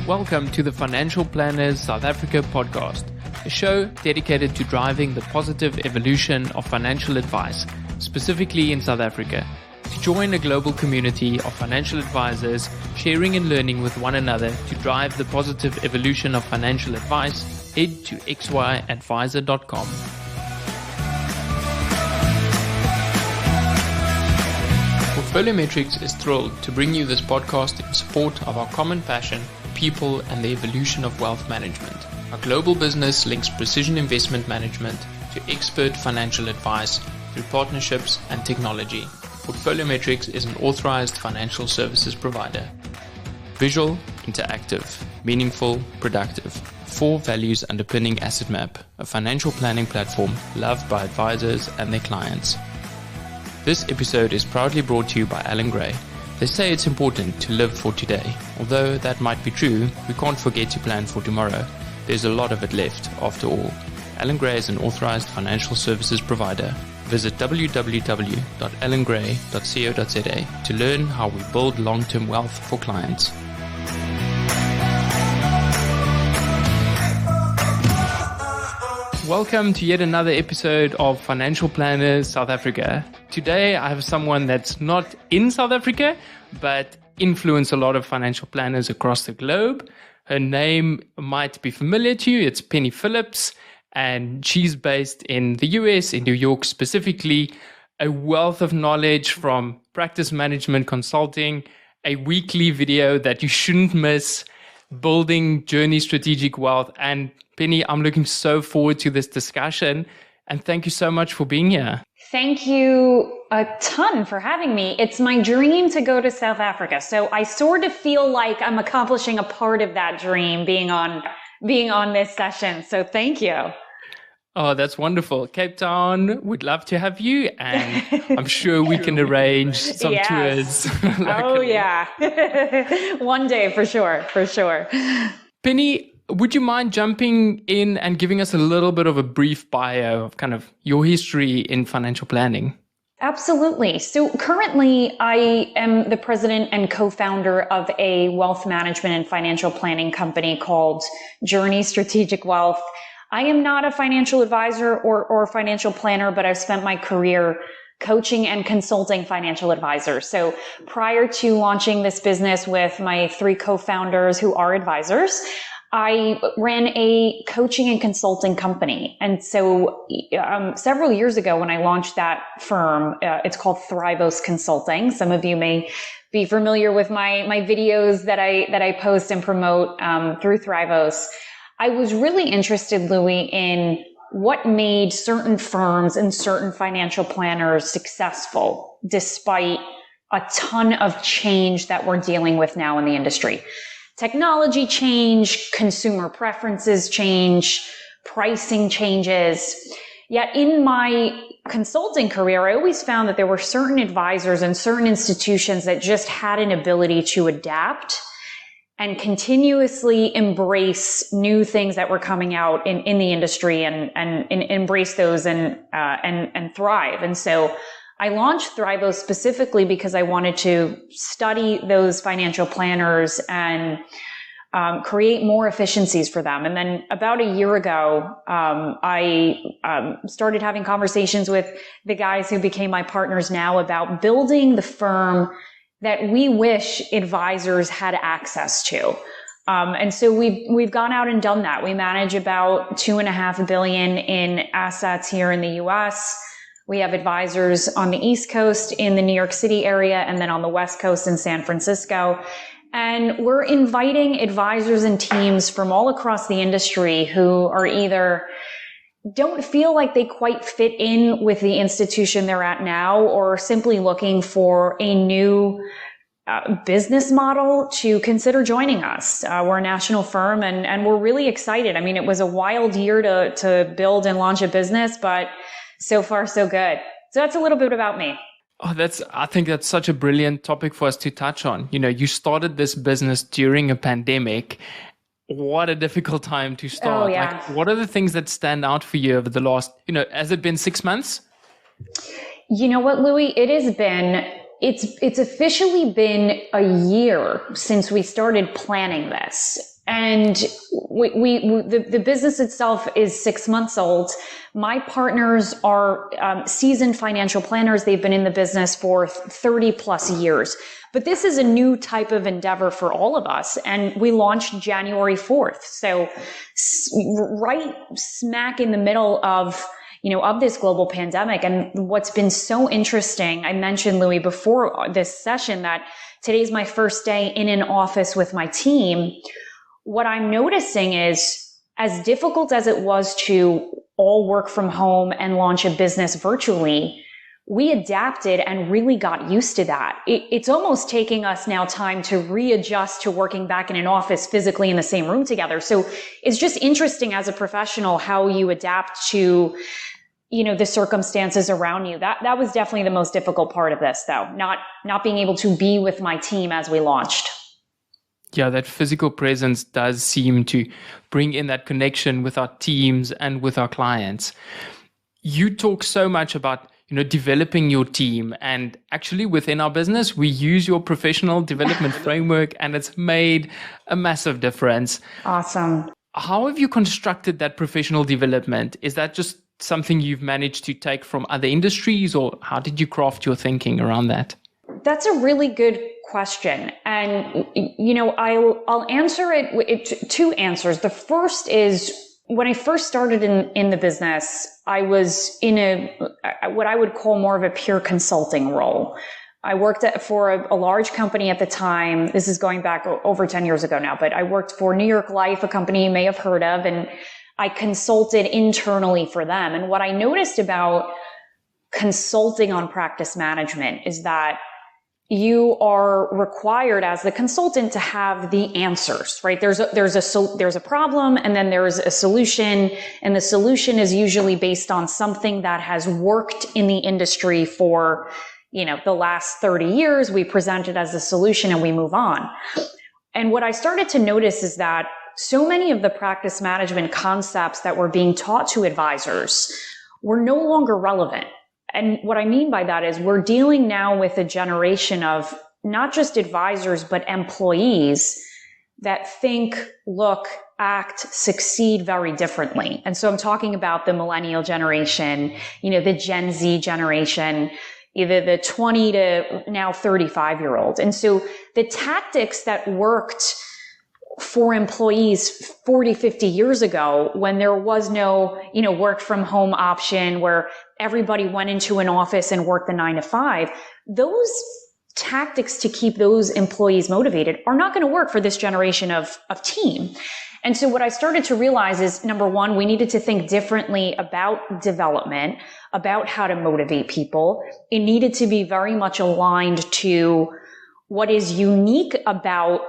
Welcome to the Financial Planners South Africa podcast, a show dedicated to driving the positive evolution of financial advice, specifically in South Africa. To join a global community of financial advisors, sharing and learning with one another to drive the positive evolution of financial advice, head to xyadvisor.com. Portfolio Metrics is thrilled to bring you this podcast in support of our common passion, people, and the evolution of wealth management. Our global business links precision investment management to expert financial advice through partnerships and technology. Portfolio Metrics is an authorized financial services provider. Visual, interactive, meaningful, productive. 4 values underpinning Asset Map, a financial planning platform loved by advisors and their clients. This episode is proudly brought to you by Alan Gray. They say it's important to live for today. Although that might be true, we can't forget to plan for tomorrow. There's a lot of it left, after all. Alan Gray is an authorized financial services provider. Visit www.alangray.co.za to learn how we build long-term wealth for clients. Welcome to yet another episode of Financial Planners South Africa. Today I have someone that's not in South Africa, but influence a lot of financial planners across the globe. Her name might be familiar to you. It's Penny Phillips, and she's based in the US, in New York specifically. A wealth of knowledge from practice management consulting, a weekly video that you shouldn't miss, building journey strategic wealth. And Penny, I'm looking so forward to this discussion, and thank you so much for being here. Thank you a ton for having me. It's my dream to go to South Africa, so I sort of feel like I'm accomplishing a part of that dream being on this session. So thank you. Oh, that's wonderful. Cape Town, we'd love to have you, and I'm sure we can arrange some tours. Oh, yeah. One day, for sure. Penny, would you mind jumping in and giving us a little bit of a brief bio of kind of your history in financial planning? Absolutely. So currently, I am the president and co-founder of a wealth management and financial planning company called Journey Strategic Wealth. I am not a financial advisor or financial planner, but I've spent my career coaching and consulting financial advisors. So prior to launching this business with my 3 co-founders who are advisors, I ran a coaching and consulting company. And so several years ago when I launched that firm, it's called Thrivos Consulting. Some of you may be familiar with my videos that I post and promote through Thrivos. I was really interested, Louis, in what made certain firms and certain financial planners successful despite a ton of change that we're dealing with now in the industry. Technology change, consumer preferences change, pricing changes. Yet in my consulting career, I always found that there were certain advisors and certain institutions that just had an ability to adapt and continuously embrace new things that were coming out in the industry and embrace those and thrive. And so I launched Thrivos specifically because I wanted to study those financial planners and create more efficiencies for them. And then about a year ago, I started having conversations with the guys who became my partners now about building the firm that we wish advisors had access to. And so we've gone out and done that. We manage about $2.5 billion in assets here in the US. We have advisors on the East Coast in the New York City area, and then on the West Coast in San Francisco. And we're inviting advisors and teams from all across the industry who are either don't feel like they quite fit in with the institution they're at now, or simply looking for a new business model to consider joining us. We're a national firm and we're really excited. I mean, it was a wild year to build and launch a business, but so far so good. So that's a little bit about me. Oh, I think that's such a brilliant topic for us to touch on. You know, you started this business during a pandemic. What a difficult time to start. Oh, yeah. Like, what are the things that stand out for you over the last, has it been 6 months? You know what, Louis? It's officially been a year since we started planning this. And the business itself is 6 months old. My partners are seasoned financial planners. They've been in the business for 30 plus years. But this is a new type of endeavor for all of us. And we launched January 4th. So right smack in the middle of this global pandemic. And what's been so interesting, I mentioned, Louis, before this session, that today's my first day in an office with my team. What I'm noticing is, as difficult as it was to all work from home and launch a business virtually, we adapted and really got used to that. It's almost taking us now time to readjust to working back in an office physically in the same room together. So it's just interesting as a professional how you adapt to the circumstances around you. That was definitely the most difficult part of this, though, not being able to be with my team as we launched. Yeah, that physical presence does seem to bring in that connection with our teams and with our clients. You talk so much about, developing your team, and actually within our business, we use your professional development framework, and it's made a massive difference. Awesome. How have you constructed that professional development? Is that just something you've managed to take from other industries, or how did you craft your thinking around that? That's a really good question. And, I'll answer it with two answers. The first is, when I first started in the business, I was in what I would call more of a pure consulting role. I worked for a large company at the time. This is going back over 10 years ago now, but I worked for New York Life, a company you may have heard of, and I consulted internally for them. And what I noticed about consulting on practice management is that you are required as the consultant to have the answers, right? There's a problem, and then there's a solution, and the solution is usually based on something that has worked in the industry for, the last 30 years. We present it as a solution and we move on. And what I started to notice is that so many of the practice management concepts that were being taught to advisors were no longer relevant. And what I mean by that is, we're dealing now with a generation of not just advisors, but employees that think, look, act, succeed very differently. And so I'm talking about the millennial generation, the Gen Z generation, either the 20 to now 35-year-olds. And so the tactics that worked for employees 40, 50 years ago, when there was no, work from home option, where everybody went into an office and worked the 9 to 5, those tactics to keep those employees motivated are not going to work for this generation of team. And so what I started to realize is, number one, we needed to think differently about development, about how to motivate people. It needed to be very much aligned to what is unique about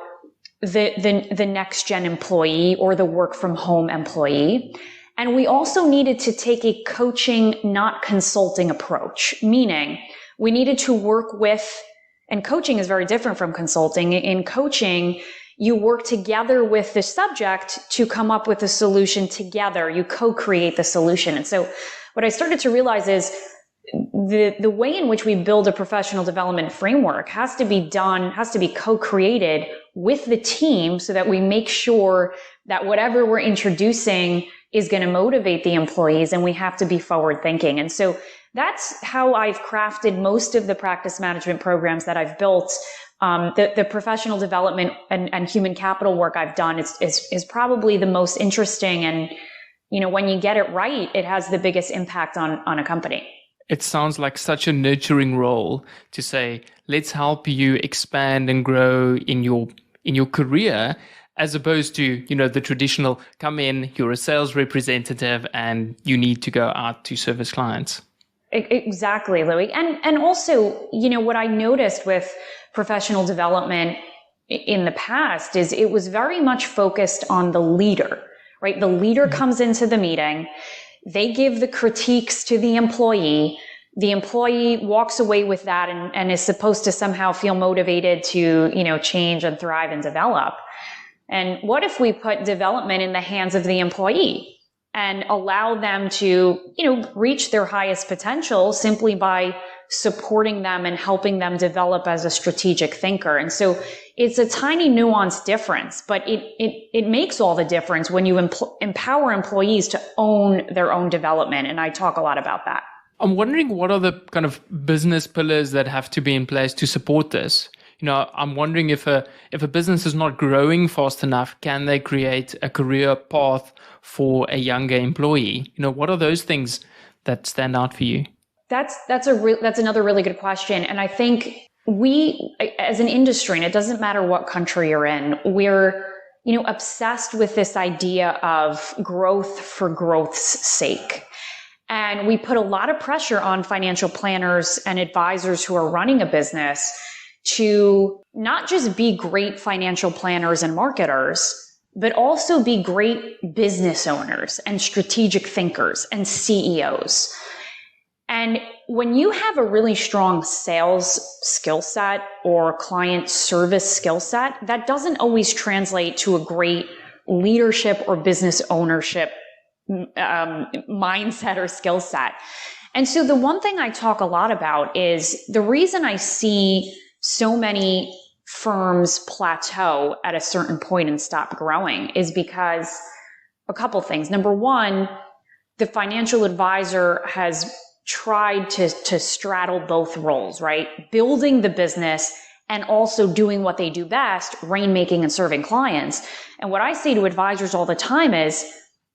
the next gen employee or the work from home employee. And we also needed to take a coaching, not consulting approach, meaning we needed to work with, and coaching is very different from consulting. In coaching, you work together with the subject to come up with a solution together. You co-create the solution. And so what I started to realize is the way in which we build a professional development framework has to be co-created with the team, so that we make sure that whatever we're introducing is going to motivate the employees, and we have to be forward thinking. And so that's how I've crafted most of the practice management programs that I've built. The professional development and human capital work I've done is probably the most interesting. And, when you get it right, it has the biggest impact on a company. It sounds like such a nurturing role to say, let's help you expand and grow in your career, as opposed to, the traditional come in, you're a sales representative and you need to go out to service clients. Exactly, Louis. And also, what I noticed with professional development in the past is it was very much focused on the leader, right? The leader comes into the meeting. They give the critiques to the employee. The employee walks away with that and is supposed to somehow feel motivated to, change and thrive and develop. And what if we put development in the hands of the employee and allow them to, reach their highest potential simply by supporting them and helping them develop as a strategic thinker. And so it's a tiny nuanced difference, but it makes all the difference when you empower employees to own their own development. And I talk a lot about that. I'm wondering, what are the kind of business pillars that have to be in place to support this? I'm wondering if a business is not growing fast enough, can they create a career path for a younger employee? What are those things that stand out for you? That's another really good question. And I think we, as an industry, and it doesn't matter what country you're in, we're, obsessed with this idea of growth for growth's sake. And we put a lot of pressure on financial planners and advisors who are running a business to not just be great financial planners and marketers, but also be great business owners and strategic thinkers and CEOs. And when you have a really strong sales skill set or client service skill set, that doesn't always translate to a great leadership or business ownership mindset or skill set. And so the one thing I talk a lot about is the reason I see so many firms plateau at a certain point and stop growing is because a couple things. Number one, the financial advisor has tried to straddle both roles, right? Building the business and also doing what they do best, rainmaking and serving clients. And what I say to advisors all the time is,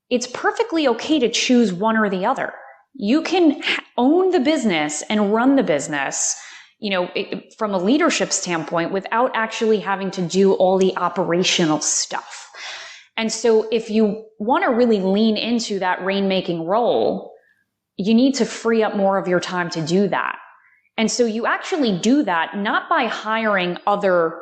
it's perfectly okay to choose one or the other. You can own the business and run the business, from a leadership standpoint without actually having to do all the operational stuff. And so if you want to really lean into that rainmaking role, you need to free up more of your time to do that. And so you actually do that not by hiring other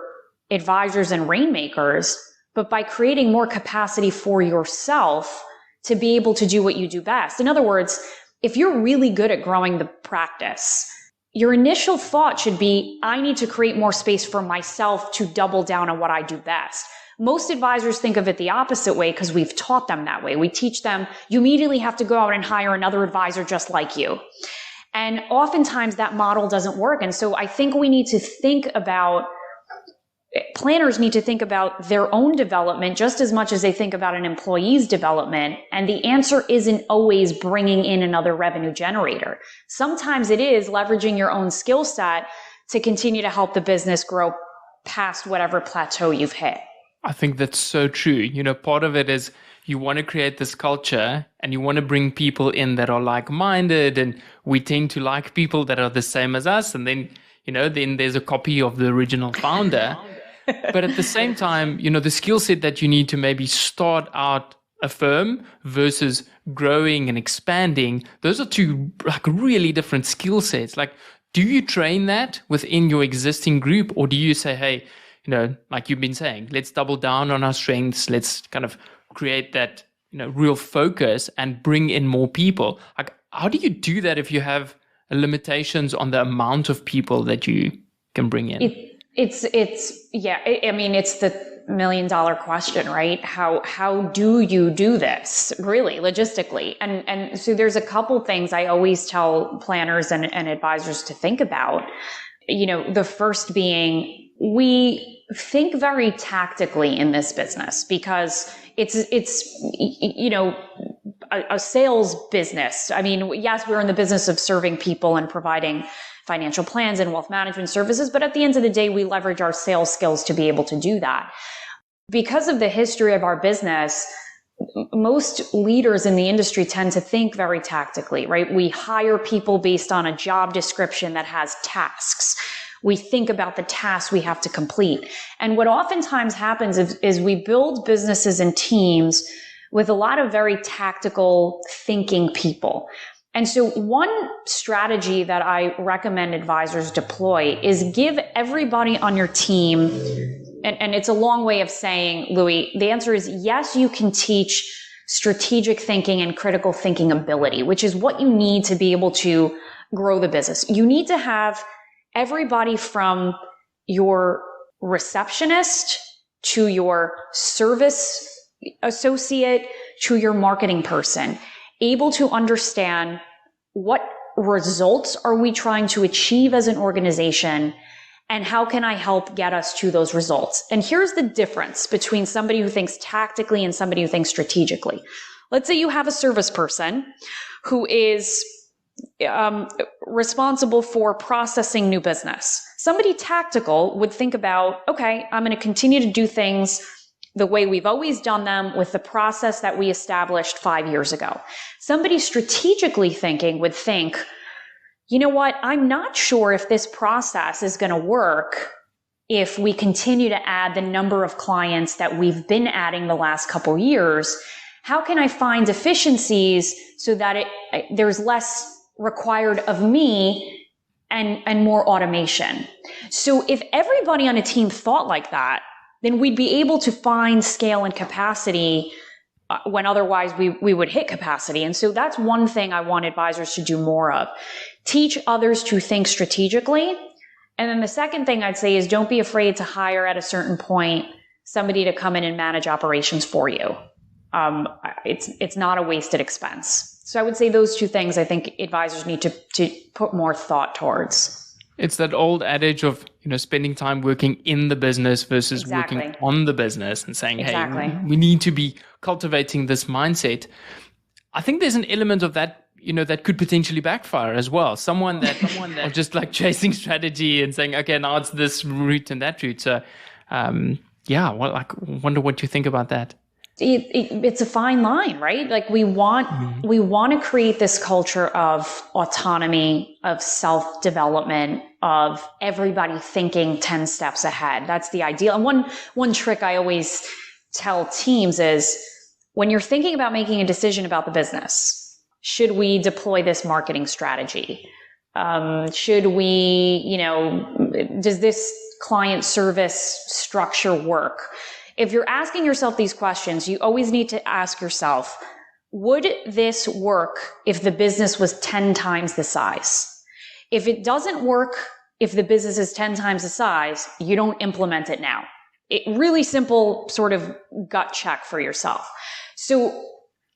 advisors and rainmakers, but by creating more capacity for yourself to be able to do what you do best. In other words, if you're really good at growing the practice, your initial thought should be, I need to create more space for myself to double down on what I do best. Most advisors think of it the opposite way because we've taught them that way. We teach them, you immediately have to go out and hire another advisor just like you. And oftentimes that model doesn't work. And so I think planners need to think about their own development just as much as they think about an employee's development. And the answer isn't always bringing in another revenue generator. Sometimes it is leveraging your own skill set to continue to help the business grow past whatever plateau you've hit. I think that's so true. Part of it is you want to create this culture and you want to bring people in that are like-minded, and we tend to like people that are the same as us. And then, then there's a copy of the original founder. But at the same time, the skill set that you need to maybe start out a firm versus growing and expanding, those are two really different skill sets. Do you train that within your existing group, or do you say, hey, like you've been saying, let's double down on our strengths. Let's kind of create that, real focus and bring in more people. How do you do that if you have limitations on the amount of people that you can bring in? It's the $1 million question, right? How do you do this really logistically? And so there's a couple things I always tell planners and advisors to think about. The first being, we think very tactically in this business because it's a sales business. I mean, yes, we're in the business of serving people and providing financial plans and wealth management services, but at the end of the day, we leverage our sales skills to be able to do that. Because of the history of our business, most leaders in the industry tend to think very tactically, right? We hire people based on a job description that has tasks. We think about the tasks we have to complete. And what oftentimes happens is we build businesses and teams with a lot of very tactical thinking people. And so one strategy that I recommend advisors deploy is give everybody on your team, and it's a long way of saying, Louis, the answer is yes, you can teach strategic thinking and critical thinking ability, which is what you need to be able to grow the business. You need to have everybody from your receptionist to your service associate to your marketing person able to understand what results are we trying to achieve as an organization? And how can I help get us to those results? And here's the difference between somebody who thinks tactically and somebody who thinks strategically. Let's say you have a service person who is responsible for processing new business. Somebody tactical would think about, okay, I'm going to continue to do things the way we've always done them with the process that we established 5 years ago. Somebody strategically thinking would think, you know what, I'm not sure if this process is going to work if we continue to add the number of clients that we've been adding the last couple years. How can I find efficiencies so that there's less required of me and more automation? So if everybody on a team thought like that, then we'd be able to find scale and capacity when otherwise we would hit capacity. And so that's one thing I want advisors to do more of. Teach others to think strategically. And then the second thing I'd say is don't be afraid to hire at a certain point somebody to come in and manage operations for you. It's not a wasted expense. So I would say those two things I think advisors need to put more thought towards. It's that old adage of, spending time working in the business versus working on the business and saying, hey, we need to be cultivating this mindset. I think there's an element of that, that could potentially backfire as well. Someone that are just like chasing strategy and saying, okay, now it's this route and that route. So, wonder what you think about that. It's a fine line, right? Like we want to create this culture of autonomy, of self-development, of everybody thinking 10 steps ahead. That's the ideal. And one trick I always tell teams is when you're thinking about making a decision about the business, should we deploy this marketing strategy? Should we, does this client service structure work? If you're asking yourself these questions, you always need to ask yourself, would this work if the business was 10 times the size? If it doesn't work, if the business is 10 times the size, you don't implement it now. Really simple sort of gut check for yourself. So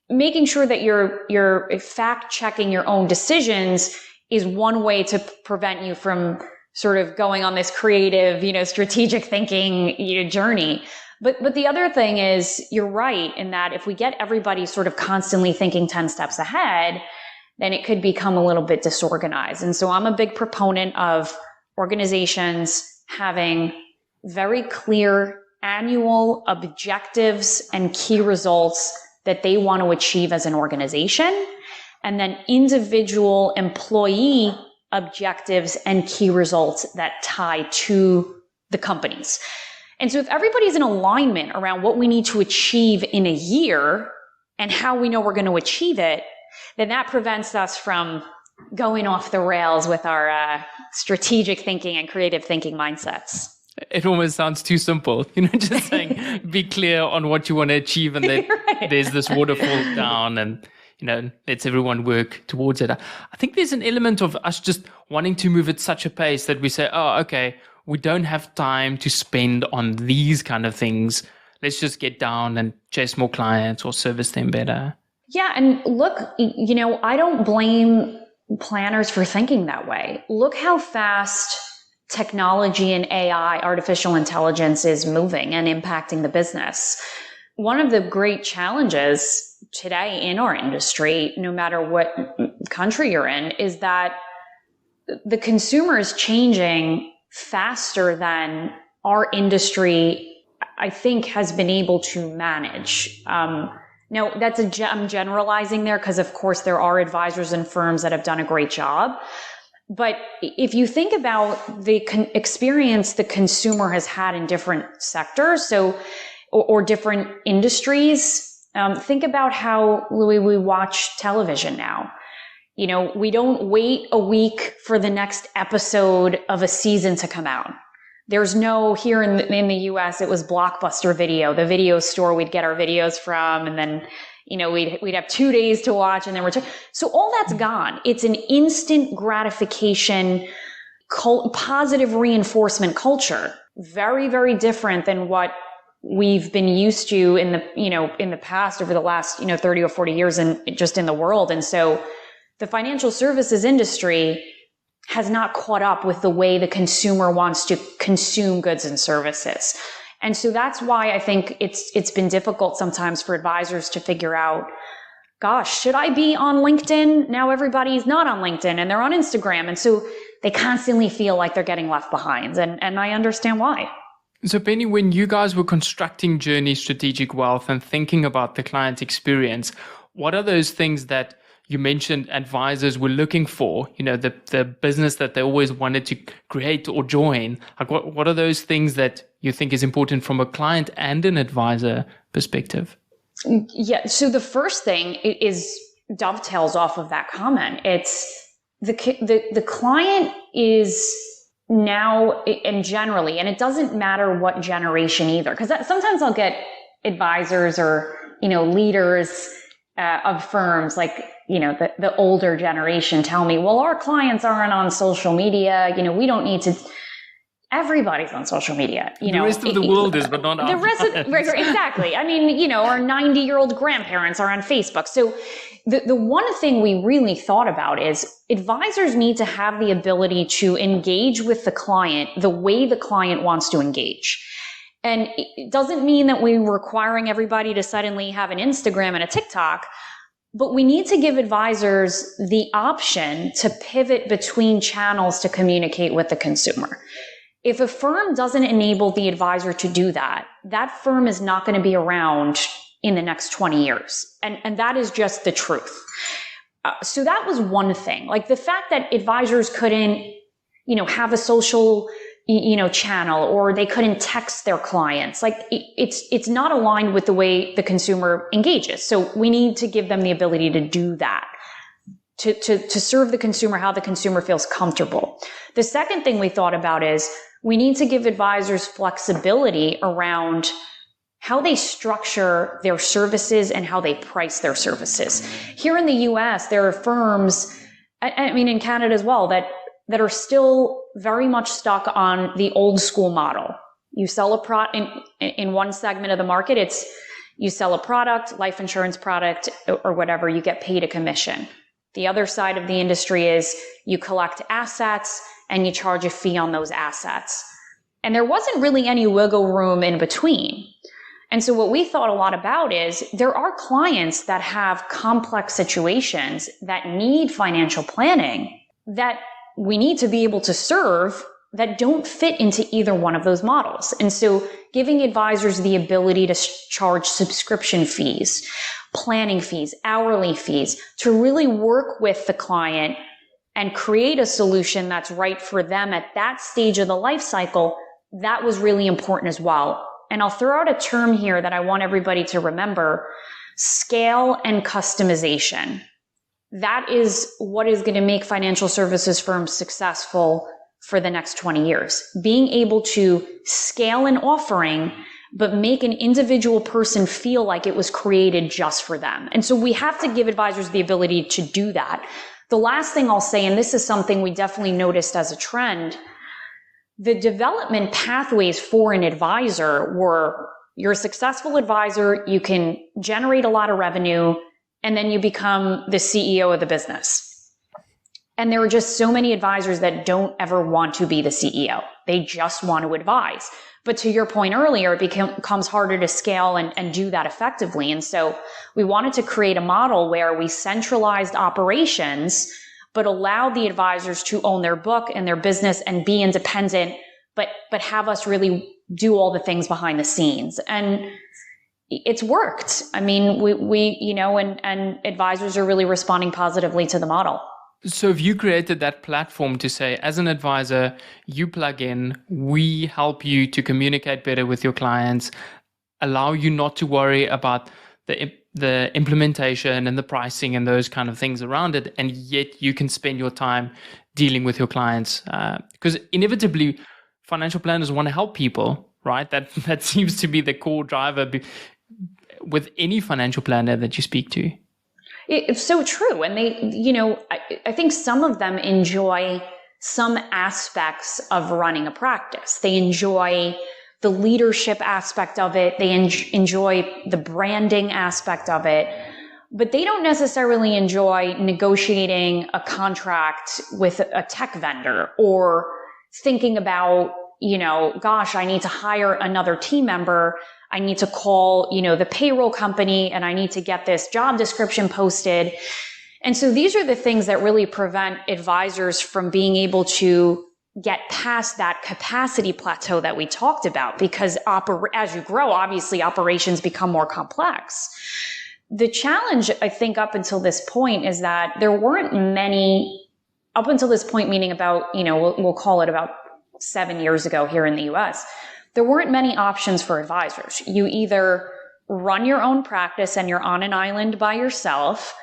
making sure that you're fact checking your own decisions is one way to prevent you from sort of going on this creative, strategic thinking, journey. But the other thing is you're right in that if we get everybody sort of constantly thinking 10 steps ahead, then it could become a little bit disorganized. And so I'm a big proponent of organizations having very clear annual objectives and key results that they want to achieve as an organization, and then individual employee objectives and key results that tie to the companies. And so if everybody's in alignment around what we need to achieve in a year and how we know we're going to achieve it, then that prevents us from going off the rails with our strategic thinking and creative thinking mindsets. It almost sounds too simple, just saying, be clear on what you want to achieve and then right. There's this waterfall down and, lets everyone work towards it. I think there's an element of us just wanting to move at such a pace that we say, oh, okay, we don't have time to spend on these kind of things. Let's just get down and chase more clients or service them better. Yeah. And look, I don't blame planners for thinking that way. Look how fast technology and AI, artificial intelligence, is moving and impacting the business. One of the great challenges today in our industry, no matter what country you're in, is that the consumer is changing faster than our industry, I think, has been able to manage. Now, I'm generalizing there because, of course, there are advisors and firms that have done a great job. But if you think about the experience the consumer has had in different sectors, or different industries, think about how we watch television now. We don't wait a week for the next episode of a season to come out. There's no, here in the US, it was Blockbuster Video, the video store we'd get our videos from, and then, we'd have 2 days to watch and then return. So all that's gone. It's an instant gratification, positive reinforcement culture. Very, very different than what we've been used to in the past over the last, 30 or 40 years and just in the world. And so the financial services industry has not caught up with the way the consumer wants to consume goods and services. And so that's why I think it's been difficult sometimes for advisors to figure out, gosh, should I be on LinkedIn? Now everybody's not on LinkedIn and they're on Instagram. And so they constantly feel like they're getting left behind. And I understand why. So Penny, when you guys were constructing Journey Strategic Wealth and thinking about the client experience, what are those things that you mentioned advisors were looking for, the business that they always wanted to create or join? Like what are those things that you think is important from a client and an advisor perspective? Yeah. So the first thing is dovetails off of that comment. It's the client is now, and generally, and it doesn't matter what generation either, because sometimes I'll get advisors or, leaders of firms like, the older generation tell me, well, our clients aren't on social media. We don't need to. Everybody's on social media. The rest of the world is, but not the rest of right, exactly. I mean, our 90-year-old grandparents are on Facebook. So the one thing we really thought about is advisors need to have the ability to engage with the client the way the client wants to engage. And it doesn't mean that we're requiring everybody to suddenly have an Instagram and a TikTok, but we need to give advisors the option to pivot between channels to communicate with the consumer. If a firm doesn't enable the advisor to do that, that firm is not going to be around in the next 20 years. And that is just the truth. So that was one thing. Like the fact that advisors couldn't, have a social, channel, or they couldn't text their clients. Like it's not aligned with the way the consumer engages. So we need to give them the ability to do that, to serve the consumer how the consumer feels comfortable. The second thing we thought about is we need to give advisors flexibility around how they structure their services and how they price their services. Here in the US, there are firms, in Canada as well, that are still very much stuck on the old school model. You sell a product in one segment of the market, you sell a product, life insurance product or whatever, you get paid a commission. The other side of the industry is you collect assets and you charge a fee on those assets. And there wasn't really any wiggle room in between. And so what we thought a lot about is there are clients that have complex situations that need financial planning that we need to be able to serve that don't fit into either one of those models. And so giving advisors the ability to charge subscription fees, planning fees, hourly fees, to really work with the client and create a solution that's right for them at that stage of the life cycle, that was really important as well. And I'll throw out a term here that I want everybody to remember: scale and customization. That is what is going to make financial services firms successful for the next 20 years. Being able to scale an offering, but make an individual person feel like it was created just for them. And so we have to give advisors the ability to do that. The last thing I'll say, and this is something we definitely noticed as a trend, the development pathways for an advisor were: you're a successful advisor, you can generate a lot of revenue, and then you become the CEO of the business. And there are just so many advisors that don't ever want to be the CEO. They just want to advise. But to your point earlier, it becomes harder to scale and do that effectively. And so we wanted to create a model where we centralized operations, but allow the advisors to own their book and their business and be independent, but have us really do all the things behind the scenes. And it's worked. We and advisors are really responding positively to the model. So if you created that platform to say, as an advisor, you plug in, we help you to communicate better with your clients, allow you not to worry about the implementation and the pricing and those kind of things around it, and yet you can spend your time dealing with your clients. Because inevitably, financial planners want to help people, right? That seems to be the core driver with any financial planner that you speak to. It's so true. And I think some of them enjoy some aspects of running a practice. They enjoy the leadership aspect of it. They enjoy the branding aspect of it. but they don't necessarily enjoy negotiating a contract with a tech vendor or thinking about, gosh, I need to hire another team member. I need to call, the payroll company and I need to get this job description posted. And so these are the things that really prevent advisors from being able to get past that capacity plateau that we talked about, because as you grow, obviously operations become more complex. The challenge, I think, up until this point is that there weren't many, up until this point, meaning about, we'll call it about 7 years ago here in the US, there weren't many options for advisors. You either run your own practice and you're on an island by yourself,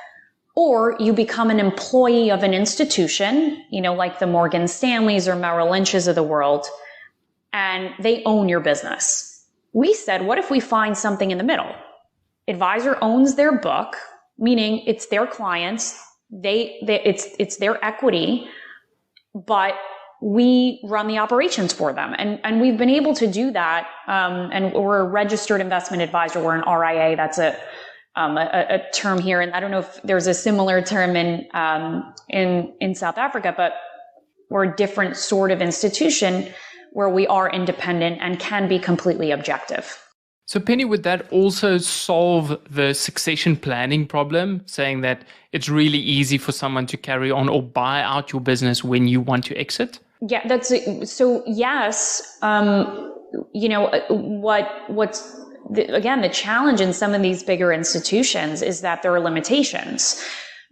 or you become an employee of an institution, like the Morgan Stanleys or Merrill Lynch's of the world, and they own your business. We said, what if we find something in the middle? Advisor owns their book, meaning it's their clients, it's their equity, but we run the operations for them. And we've been able to do that. And we're a registered investment advisor. We're an RIA. That's a term here. And I don't know if there's a similar term in South Africa, but we're a different sort of institution where we are independent and can be completely objective. So Penny, would that also solve the succession planning problem, saying that it's really easy for someone to carry on or buy out your business when you want to exit? Yeah, so yes. The challenge in some of these bigger institutions is that there are limitations.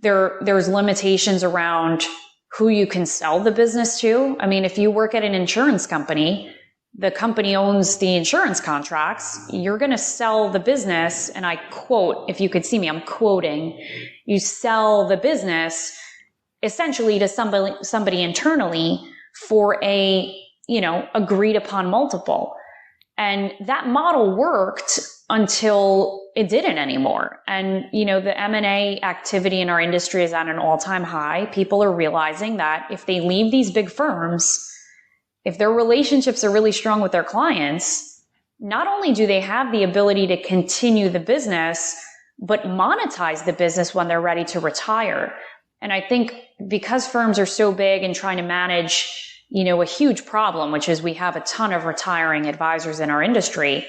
There's limitations around who you can sell the business to. I mean, if you work at an insurance company, the company owns the insurance contracts, you're going to sell the business. And I quote, if you could see me, I'm quoting, you sell the business essentially to somebody internally for a, agreed upon multiple. And that model worked until it didn't anymore. And, the M&A activity in our industry is at an all-time high. People are realizing that if they leave these big firms, if their relationships are really strong with their clients, not only do they have the ability to continue the business, but monetize the business when they're ready to retire. And I think because firms are so big and trying to manage, a huge problem, which is we have a ton of retiring advisors in our industry,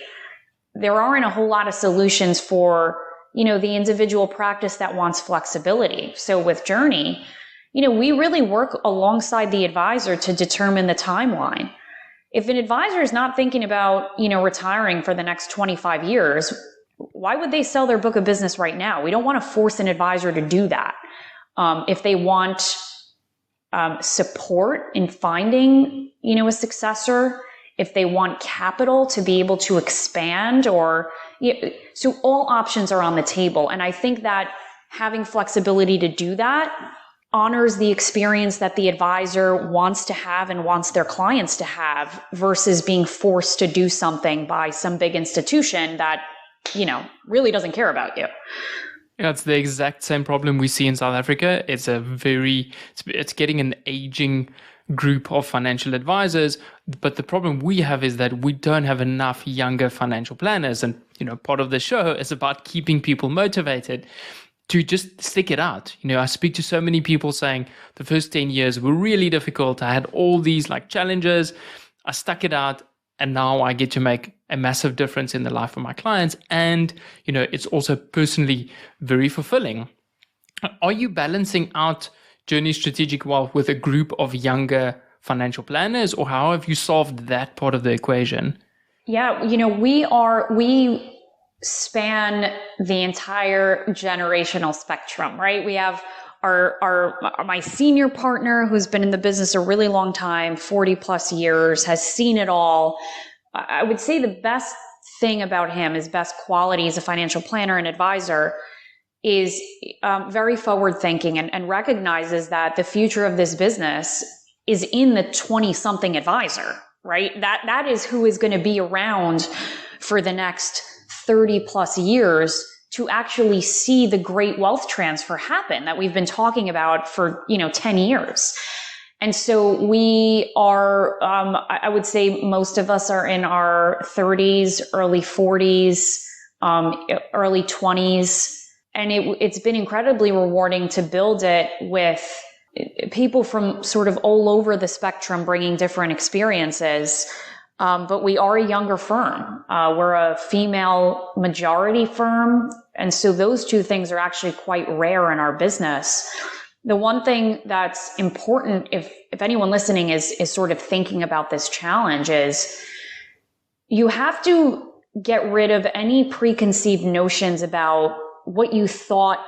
there aren't a whole lot of solutions for, the individual practice that wants flexibility. So with Journey, we really work alongside the advisor to determine the timeline. If an advisor is not thinking about, retiring for the next 25 years, why would they sell their book of business right now? We don't want to force an advisor to do that. If they want support in finding, a successor, if they want capital to be able to expand so all options are on the table. And I think that having flexibility to do that honors the experience that the advisor wants to have and wants their clients to have versus being forced to do something by some big institution that, really doesn't care about you. Yeah, it's the exact same problem we see in South Africa. It's getting an aging group of financial advisors. But the problem we have is that we don't have enough younger financial planners. And, part of the show is about keeping people motivated to just stick it out. I speak to so many people saying the first 10 years were really difficult. I had all these challenges. I stuck it out. And now I get to make a massive difference in the life of my clients. And, it's also personally very fulfilling. Are you balancing out Journey Strategic Wealth with a group of younger financial planners, or how have you solved that part of the equation? Yeah, we span the entire generational spectrum, right? We have my senior partner who's been in the business a really long time, 40 plus years, has seen it all. I would say the best thing about him, his best quality as a financial planner and advisor, is very forward thinking and recognizes that the future of this business is in the 20-something advisor, right? That is who is going to be around for the next 30 plus years to actually see the great wealth transfer happen that we've been talking about for, 10 years. And so we are, I would say most of us are in our 30s, early 40s, early 20s. And it's been incredibly rewarding to build it with people from sort of all over the spectrum bringing different experiences. But we are a younger firm. We're a female majority firm. And so those two things are actually quite rare in our business. The one thing that's important, if anyone listening is sort of thinking about this challenge, is you have to get rid of any preconceived notions about what you thought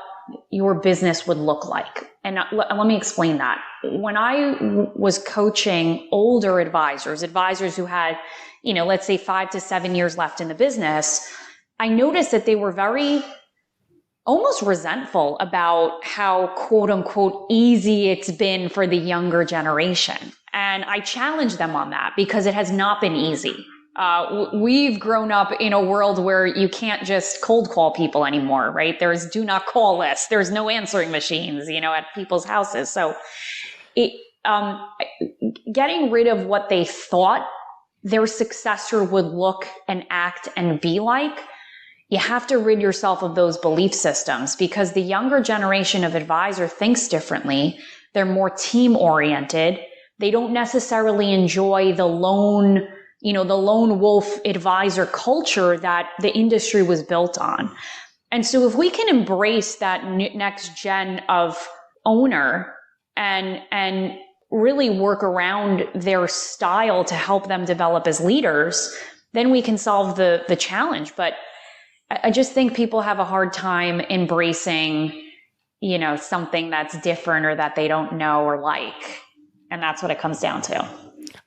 your business would look like. And let me explain that. When I was coaching older advisors who had, let's say 5 to 7 years left in the business, I noticed that they were very almost resentful about how quote unquote easy it's been for the younger generation. And I challenged them on that because it has not been easy. We've grown up in a world where you can't just cold call people anymore, right? There's do not call lists. There's no answering machines, at people's houses. So getting rid of what they thought their successor would look and act and be like, you have to rid yourself of those belief systems, because the younger generation of advisor thinks differently. They're more team oriented. They don't necessarily enjoy the lone wolf advisor culture that the industry was built on. And so if we can embrace that next gen of owner and really work around their style to help them develop as leaders, then we can solve the challenge. But I just think people have a hard time embracing, something that's different or that they don't know or like. And that's what it comes down to.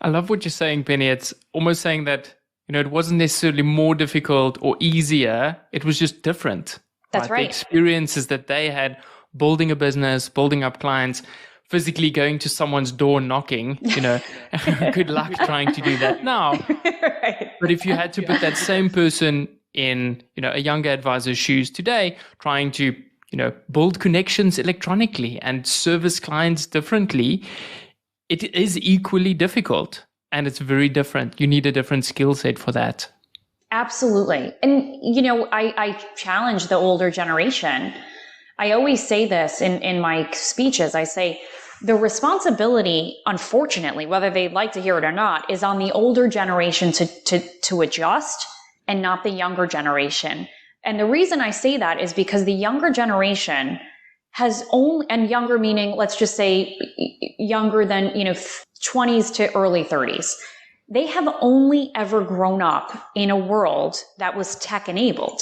I love what you're saying, Penny. It's almost saying that, it wasn't necessarily more difficult or easier. It was just different. That's right. The experiences that they had building a business, building up clients, physically going to someone's door knocking, good luck trying to do that now. Right. But if you had to put that same person in, a younger advisor's shoes today, trying to, build connections electronically and service clients differently, it is equally difficult and it's very different. You need a different skill set for that. Absolutely. And, I challenge the older generation. I always say this in my speeches. I say the responsibility, unfortunately, whether they'd like to hear it or not, is on the older generation to adjust and not the younger generation. And the reason I say that is because the younger generation has only, and younger meaning, let's just say younger than, 20s to early 30s. They have only ever grown up in a world that was tech enabled.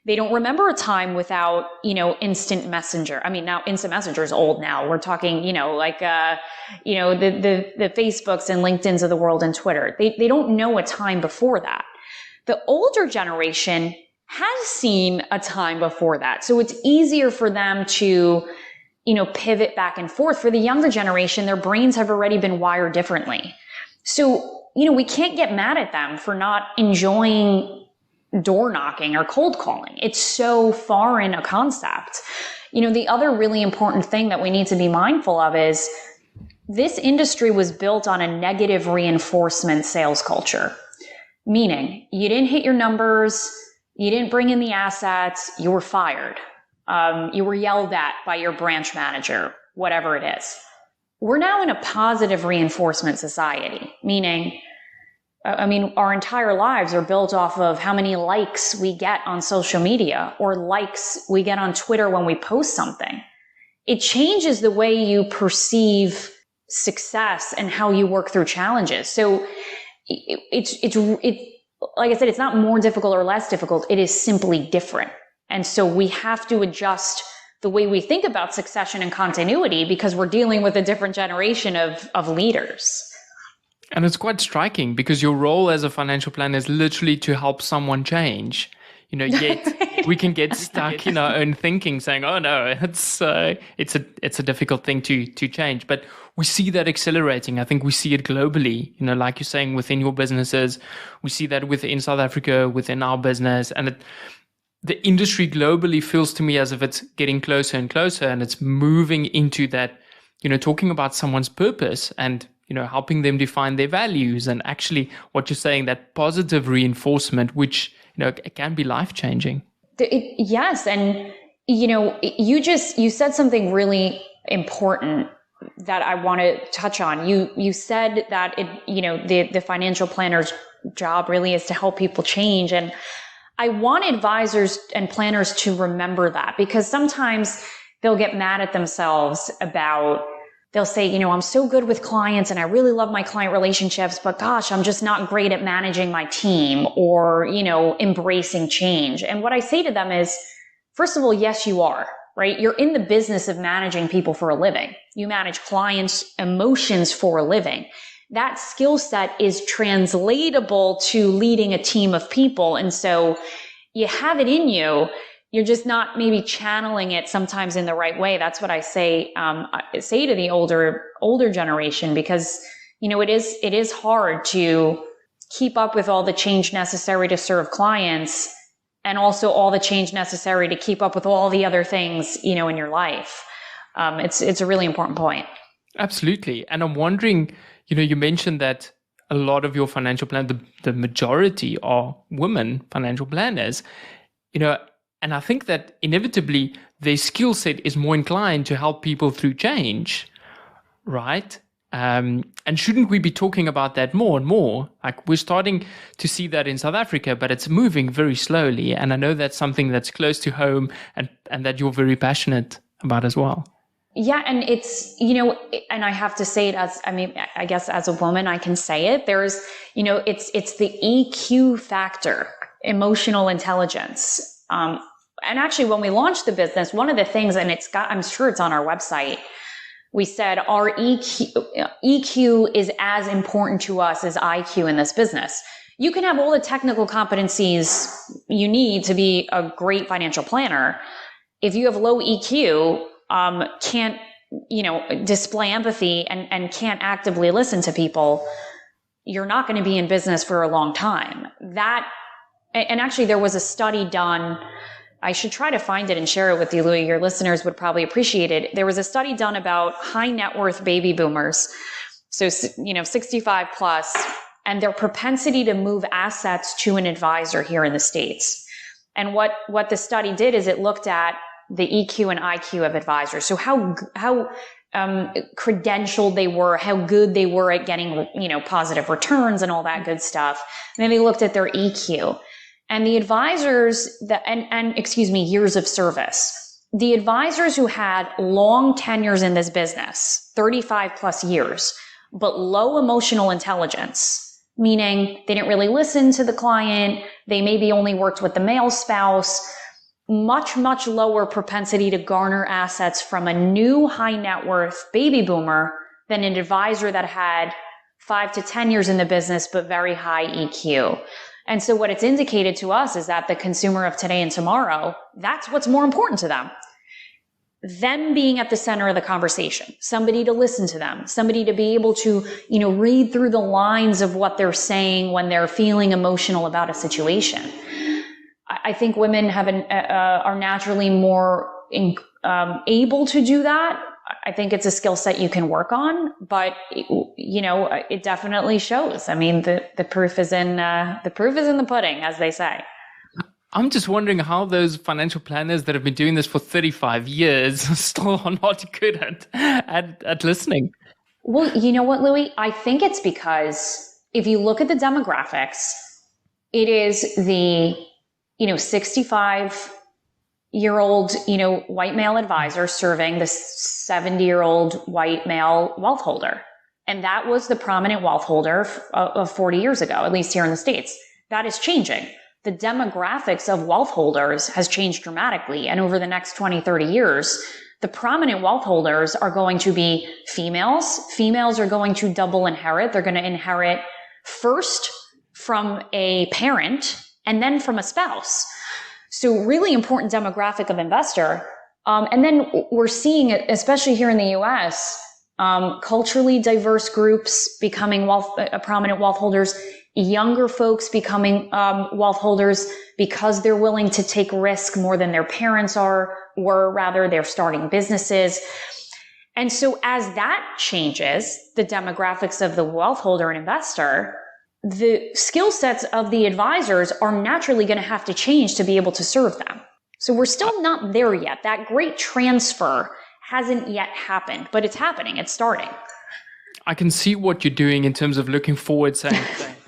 They don't remember a time without, instant messenger. I mean, now instant messenger is old now. We're talking, the Facebooks and LinkedIns of the world and Twitter. They don't know a time before that. The older generation has seen a time before that. So it's easier for them to, pivot back and forth. For the younger generation, their brains have already been wired differently. So, we can't get mad at them for not enjoying door knocking or cold calling. It's so foreign a concept. The other really important thing that we need to be mindful of is this industry was built on a negative reinforcement sales culture. Meaning, you didn't hit your numbers, you didn't bring in the assets, you were fired. You were yelled at by your branch manager, whatever it is. We're now in a positive reinforcement society, meaning, our entire lives are built off of how many likes we get on social media or likes we get on Twitter when we post something. It changes the way you perceive success and how you work through challenges. So it's like I said, it's not more difficult or less difficult. It is simply different. And so we have to adjust the way we think about succession and continuity because we're dealing with a different generation of leaders. And it's quite striking because your role as a financial planner is literally to help someone change. Yet we can get stuck in our own thinking saying, oh no, it's a difficult thing to change. But we see that accelerating. I think we see it globally, like you're saying, within your businesses. We see that within South Africa, within our business. And the industry globally feels to me as if it's getting closer and closer and it's moving into that, talking about someone's purpose and helping them define their values and actually what you're saying, that positive reinforcement, which, it can be life-changing. Yes. And, You said something really important that I want to touch on. You said that the financial planner's job really is to help people change. And I want advisors and planners to remember that, because sometimes they'll get mad at themselves they'll say, I'm so good with clients and I really love my client relationships, but gosh, I'm just not great at managing my team or, embracing change. And what I say to them is, first of all, yes, you are, right? You're in the business of managing people for a living. You manage clients' emotions for a living. That skill set is translatable to leading a team of people. And so you have it in you. You're just not maybe channeling it sometimes in the right way. That's what I say to the older generation, because, it is hard to keep up with all the change necessary to serve clients and also all the change necessary to keep up with all the other things, in your life. It's a really important point. Absolutely. And I'm wondering, you mentioned that a lot of your financial plan, the majority are women financial planners, and I think that inevitably their skill set is more inclined to help people through change, right? And shouldn't we be talking about that more and more? Like, we're starting to see that in South Africa, but it's moving very slowly. And I know that's something that's close to home and that you're very passionate about as well. Yeah. And it's, and I have to say it I guess as a woman, I can say it. There's, it's the EQ factor, emotional intelligence. And actually, when we launched the business, one of the things, and I'm sure it's on our website, we said our EQ is as important to us as IQ in this business. You can have all the technical competencies you need to be a great financial planner. If you have low EQ, can't, display empathy and can't actively listen to people, you're not going to be in business for a long time. And actually there was a study done, I should try to find it and share it with you, Louis. Your listeners would probably appreciate it. There was a study done about high net worth baby boomers. So, 65 plus, and their propensity to move assets to an advisor here in the States. And what the study did is it looked at the EQ and IQ of advisors. So how credentialed they were, how good they were at getting, positive returns and all that good stuff. And then they looked at their EQ. And the advisors years of service. The advisors who had long tenures in this business, 35 plus years, but low emotional intelligence, meaning they didn't really listen to the client. They maybe only worked with the male spouse, much, much lower propensity to garner assets from a new high net worth baby boomer than an advisor that had 5 to 10 years in the business, but very high EQ. And so what it's indicated to us is that the consumer of today and tomorrow, that's what's more important to them. Them being at the center of the conversation, somebody to listen to them, somebody to be able to, read through the lines of what they're saying when they're feeling emotional about a situation. I think women are naturally more able to do that. I think it's a skill set you can work on, but it definitely shows. I mean, the proof is in the pudding, as they say. I'm just wondering how those financial planners that have been doing this for 35 years still are not good at listening. Well, you know what, Louis? I think it's because if you look at the demographics, it is the 65-year-old, white male advisor serving the 70-year-old white male wealth holder. And that was the prominent wealth holder of 40 years ago, at least here in the States. That is changing. The demographics of wealth holders has changed dramatically. And over the next 20, 30 years, the prominent wealth holders are going to be females. Females are going to double inherit. They're going to inherit first from a parent and then from a spouse. So really important demographic of investor. And then we're seeing it, especially here in the US, culturally diverse groups becoming prominent wealth holders, younger folks becoming wealth holders because they're willing to take risk more than their parents they're starting businesses. And so as that changes, the demographics of the wealth holder and investor, the skill sets of the advisors are naturally going to have to change to be able to serve them. So we're still not there yet. That great transfer hasn't yet happened, but it's happening. It's starting. I can see what you're doing in terms of looking forward, saying,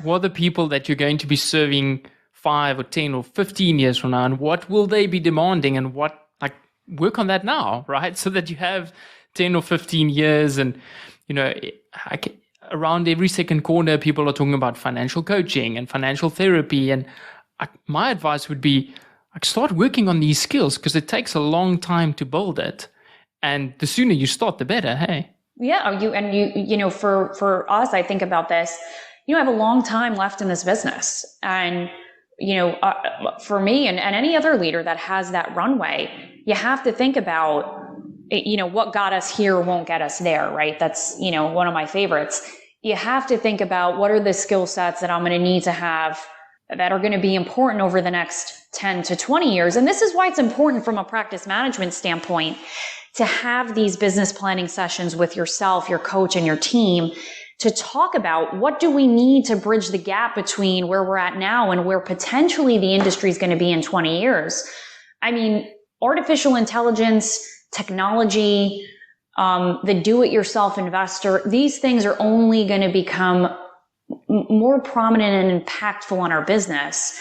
what are the people that you're going to be serving 5 or 10 or 15 years from now, and what will they be demanding, and what, like, work on that now, right? So that you have 10 or 15 years, and, around every second corner, people are talking about financial coaching and financial therapy. And my advice would be, start working on these skills, because it takes a long time to build it. And the sooner you start, the better. Hey. Yeah. For us, I think about this, I have a long time left in this business. And, for me and any other leader that has that runway, you have to think about, what got us here won't get us there, right? That's, one of my favorites. You have to think about what are the skill sets that I'm going to need to have that are going to be important over the next 10 to 20 years. And this is why it's important from a practice management standpoint to have these business planning sessions with yourself, your coach, and your team to talk about what do we need to bridge the gap between where we're at now and where potentially the industry is going to be in 20 years. I mean, artificial intelligence, technology, the do-it-yourself investor, these things are only going to become more prominent and impactful on our business.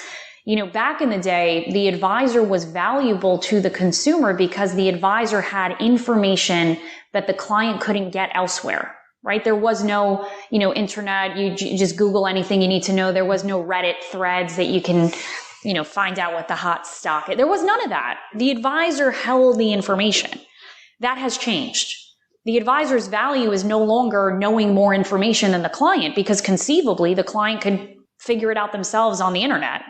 Back in the day, the advisor was valuable to the consumer because the advisor had information that the client couldn't get elsewhere, right? There was no, internet. You just Google anything you need to know. There was no Reddit threads that you can, find out what the hot stock is. There was none of that. The advisor held the information. That has changed. The advisor's value is no longer knowing more information than the client, because conceivably the client could figure it out themselves on the internet.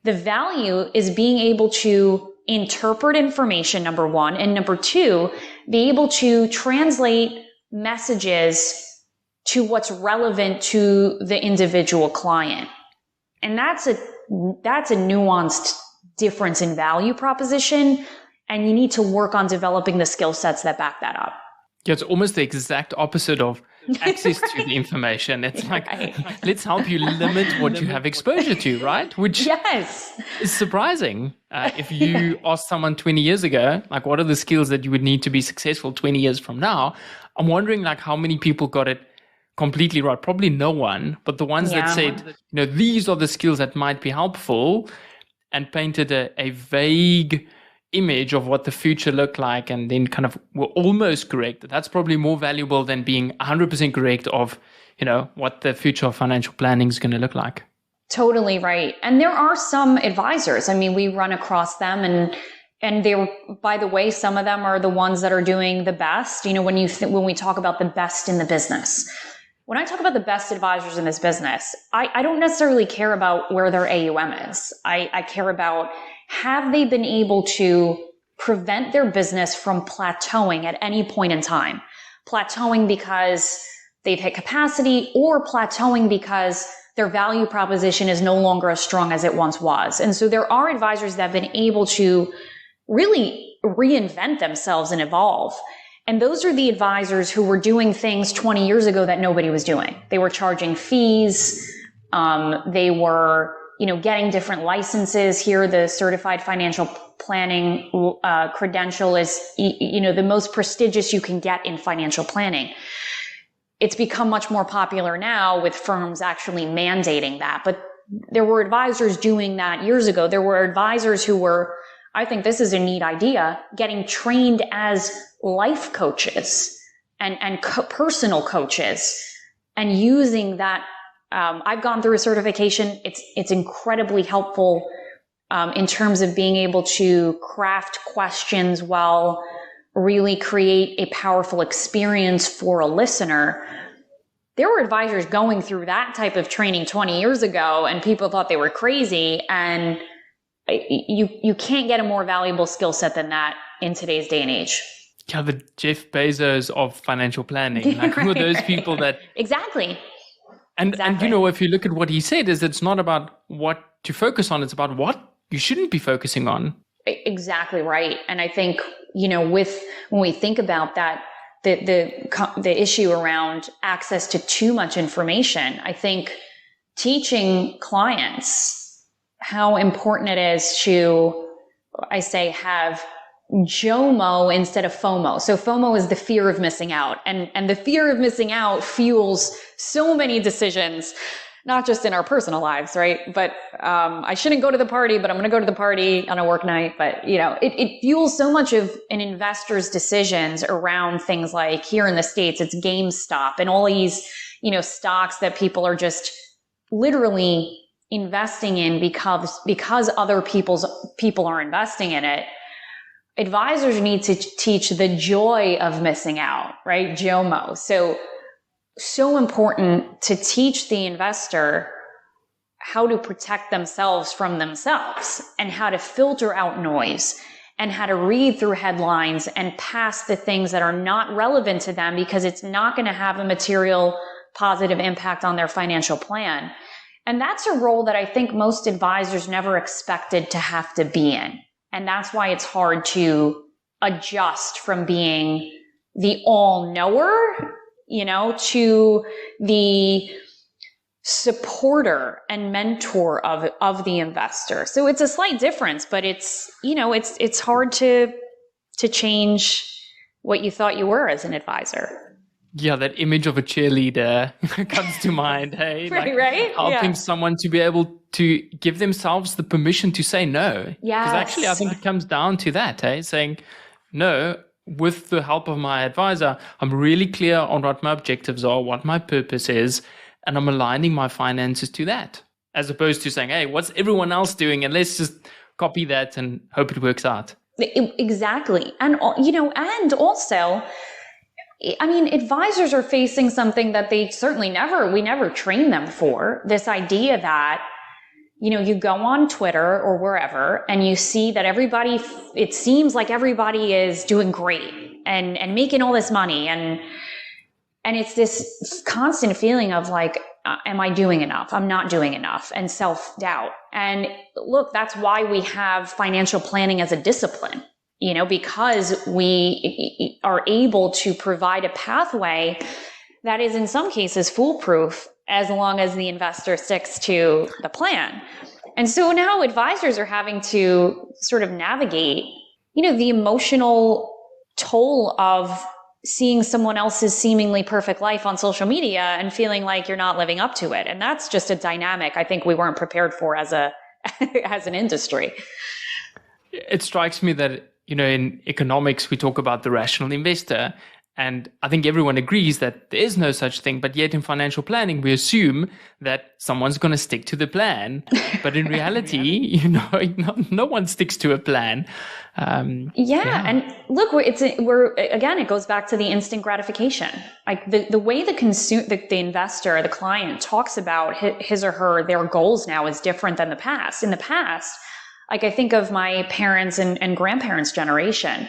The value is being able to interpret information, number one, and number two, be able to translate messages to what's relevant to the individual client. And that's a nuanced difference in value proposition, and you need to work on developing the skill sets that back that up. Yeah, it's almost the exact opposite of access to the information. It's like, let's help you limit what you have exposure to, right? Which is surprising. If you asked someone 20 years ago, like, what are the skills that you would need to be successful 20 years from now? I'm wondering, like, how many people got it completely right? Probably no one, but the ones that said, these are the skills that might be helpful, and painted a vague image of what the future looked like, and then kind of were almost correct. That's probably more valuable than being 100% correct of, what the future of financial planning is going to look like. Totally right. And there are some advisors. I mean, we run across them, and they were, by the way, some of them are the ones that are doing the best. When we talk about the best in the business, when I talk about the best advisors in this business, I don't necessarily care about where their AUM is. I care about, have they been able to prevent their business from plateauing at any point in time? Plateauing because they've hit capacity, or plateauing because their value proposition is no longer as strong as it once was. And so there are advisors that have been able to really reinvent themselves and evolve. And those are the advisors who were doing things 20 years ago that nobody was doing. They were charging fees. They were, getting different licenses. Here, the certified financial planning credential is, the most prestigious you can get in financial planning. It's become much more popular now with firms actually mandating that. But there were advisors doing that years ago. There were advisors who were, I think this is a neat idea, getting trained as life coaches and personal coaches, and using that. I've gone through a certification. It's incredibly helpful in terms of being able to craft questions well, really create a powerful experience for a listener. There were advisors going through that type of training 20 years ago, and people thought they were crazy. And you can't get a more valuable skill set than that in today's day and age. Yeah, the Jeff Bezos of financial planning, like who are those people that... Exactly. And if you look at what he said, is it's not about what to focus on, it's about what you shouldn't be focusing on. Exactly right. And I think, when we think about that, the issue around access to too much information, I think teaching clients how important it is to I say, have JOMO instead of FOMO. So FOMO is the fear of missing out. And the fear of missing out fuels so many decisions, not just in our personal lives, right? But I shouldn't go to the party, but I'm going to go to the party on a work night. But, it fuels so much of an investor's decisions around things like, here in the States, it's GameStop and all these, stocks that people are just literally investing in because other people are investing in it. Advisors need to teach the joy of missing out, right? JOMO. So important to teach the investor how to protect themselves from themselves and how to filter out noise and how to read through headlines and pass the things that are not relevant to them because it's not going to have a material positive impact on their financial plan. And that's a role that I think most advisors never expected to have to be in. And that's why it's hard to adjust from being the all-knower, to the supporter and mentor of the investor. So it's a slight difference, but it's hard to change what you thought you were as an advisor. Yeah, that image of a cheerleader comes to mind. Hey, right? Helping someone to be able to give themselves the permission to say no. Yes. Because actually, I think it comes down to that, saying no. With the help of my advisor, I'm really clear on what my objectives are, what my purpose is, and I'm aligning my finances to that, as opposed to saying, hey, what's everyone else doing? And let's just copy that and hope it works out. Exactly. And, and also, advisors are facing something that we never train them for. This idea that, you go on Twitter or wherever and you see that it seems like everybody is doing great and making all this money. And it's this constant feeling of like, am I doing enough? I'm not doing enough, and self-doubt. And look, that's why we have financial planning as a discipline, because we are able to provide a pathway that is in some cases foolproof as long as the investor sticks to the plan. And so now advisors are having to sort of navigate, the emotional toll of seeing someone else's seemingly perfect life on social media and feeling like you're not living up to it. And that's just a dynamic I think we weren't prepared for as an industry. It strikes me that, in economics, we talk about the rational investor. And I think everyone agrees that there is no such thing. But yet in financial planning, we assume that someone's going to stick to the plan. But in reality, no one sticks to a plan. And look, it goes back to the instant gratification. Like the way the investor, the client talks about his or their goals now is different than the past. In the past, like I think of my parents and grandparents' generation,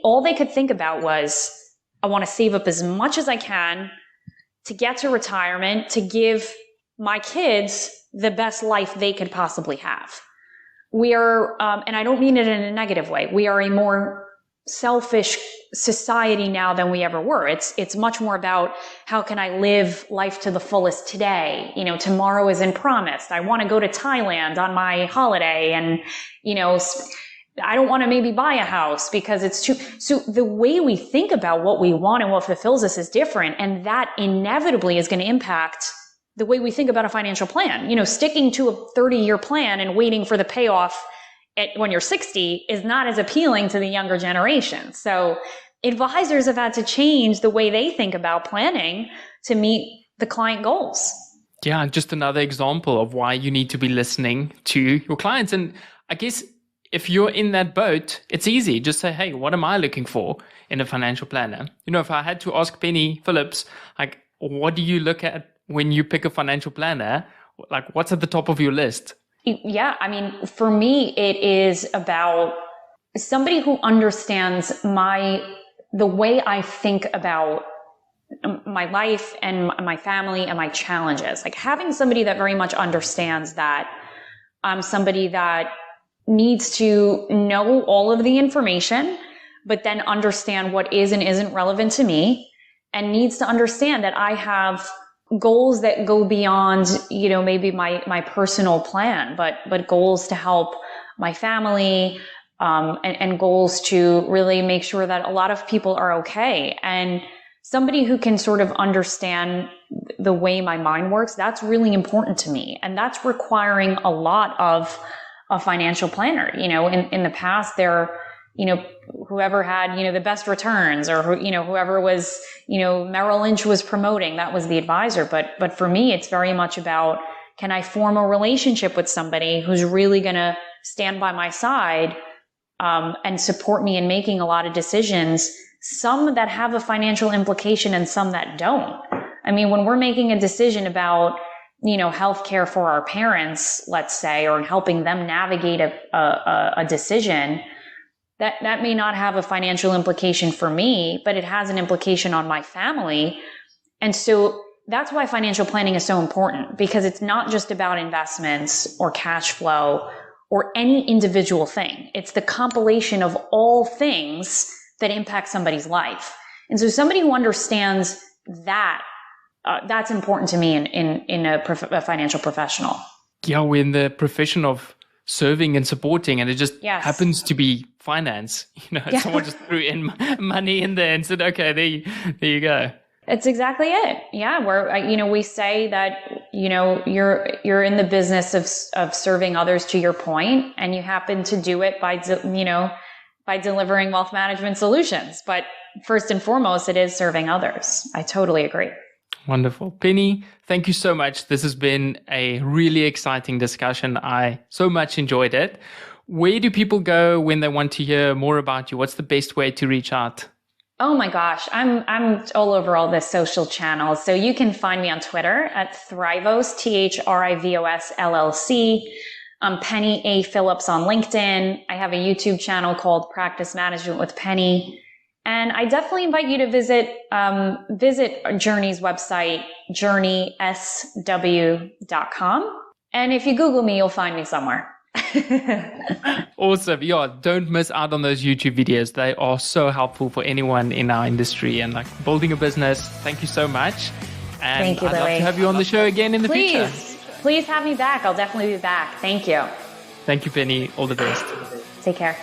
all they could think about was, I want to save up as much as I can to get to retirement, to give my kids the best life they could possibly have. We are, and I don't mean it in a negative way, we are a more selfish society now than we ever were. It's much more about how can I live life to the fullest today? Tomorrow isn't promised. I want to go to Thailand on my holiday and, I don't want to maybe buy a house because it's too. So the way we think about what we want and what fulfills us is different. And that inevitably is going to impact the way we think about a financial plan. Sticking to a 30-year plan and waiting for the payoff when you're 60 is not as appealing to the younger generation. So advisors have had to change the way they think about planning to meet the client goals. Yeah, just another example of why you need to be listening to your clients. And I guess if you're in that boat, it's easy. Just say, hey, what am I looking for in a financial planner? If I had to ask Penny Phillips, like, what do you look at when you pick a financial planner? Like, what's at the top of your list? Yeah, for me, it is about somebody who understands the way I think about my life and my family and my challenges. Like having somebody that very much understands that I'm somebody that needs to know all of the information, but then understand what is and isn't relevant to me, and needs to understand that I have goals that go beyond, maybe my personal plan, but goals to help my family, and goals to really make sure that a lot of people are okay. And somebody who can sort of understand the way my mind works, that's really important to me. And that's requiring a lot of a financial planner. In the past, whoever had, the best returns, or, whoever was, Merrill Lynch was promoting, that was the advisor. But for me, it's very much about, can I form a relationship with somebody who's really going to stand by my side, and support me in making a lot of decisions, some that have a financial implication and some that don't. I mean, when we're making a decision about, healthcare for our parents, let's say, or helping them navigate a decision, that may not have a financial implication for me, but it has an implication on my family. And so that's why financial planning is so important, because it's not just about investments or cash flow or any individual thing. It's the compilation of all things that impact somebody's life. And so somebody who understands that, that's important to me in a financial professional. Yeah, we're in the profession of serving and supporting, and it just happens to be finance. Someone just threw in money in there and said, okay, there you go. It's exactly it. Yeah. Where, we say that, you're in the business of serving others, to your point, and you happen to do it by delivering wealth management solutions. But first and foremost, it is serving others. I totally agree. Wonderful. Penny, thank you so much. This has been a really exciting discussion. I so much enjoyed it. Where do people go when they want to hear more about you? What's the best way to reach out? Oh my gosh, I'm all over all the social channels. So you can find me on Twitter at Thrivos, THRIVOS LLC. I'm Penny A. Phillips on LinkedIn. I have a YouTube channel called Practice Management with Penny. And I definitely invite you to visit Journey's website, journeysw.com. And if you Google me, you'll find me somewhere. Awesome. Yeah, don't miss out on those YouTube videos. They are so helpful for anyone in our industry and building a business. Thank you so much. And thank you, I'd Louis. love to have you on the show again in the future. Please have me back. I'll definitely be back. Thank you. Thank you, Penny. All the best. Take care.